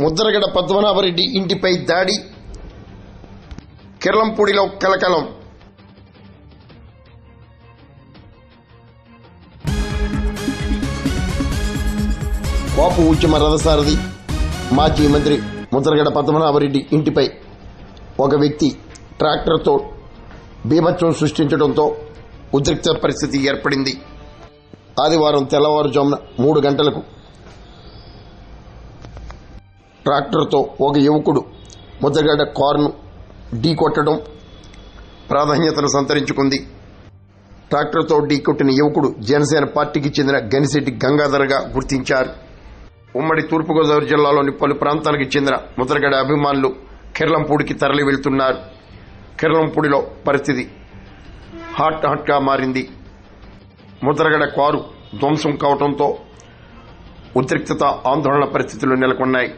ముద్రగడ పద్మనాభరెడ్డి ఇంటిపై దాడి, కిర్లంపూడిలో కలకలం. కాపు ఉద్యమ రథసారథి మాజీ మంత్రి ముద్రగడ పద్మనాభరెడ్డి ఇంటిపై ఒక వ్యక్తి ట్రాక్టర్తో బీభత్సం సృష్టించడంతో ఉద్రిక్త పరిస్థితి ఏర్పడింది. ఆదివారం తెల్లవారుజామున 3 గంటలకు ట్రాక్టర్తో ఒక యువకుడు ముద్రగడ కారును ఢీకొట్టడం ప్రాధాన్యతను సంతరించుకుంది. ట్రాక్టర్తో ఢీకొట్టిన యువకుడు జనసేన పార్టీకి చెందిన గనిశెట్టి గంగాధర్గా గుర్తించారు. ఉమ్మడి తూర్పుగోదావరి జిల్లాలోని పలు ప్రాంతాలకు చెందిన ముద్రగడ అభిమానులు కిర్లంపూడికి తరలి వెళ్తున్నారు. కిర్లంపూడిలో పరిస్థితి హాట్గా మారింది. ముద్రగడ కారు ధ్వంసం కావడంతో ఉద్రిక్తత, ఆందోళన పరిస్థితులు నెలకొన్నాయి.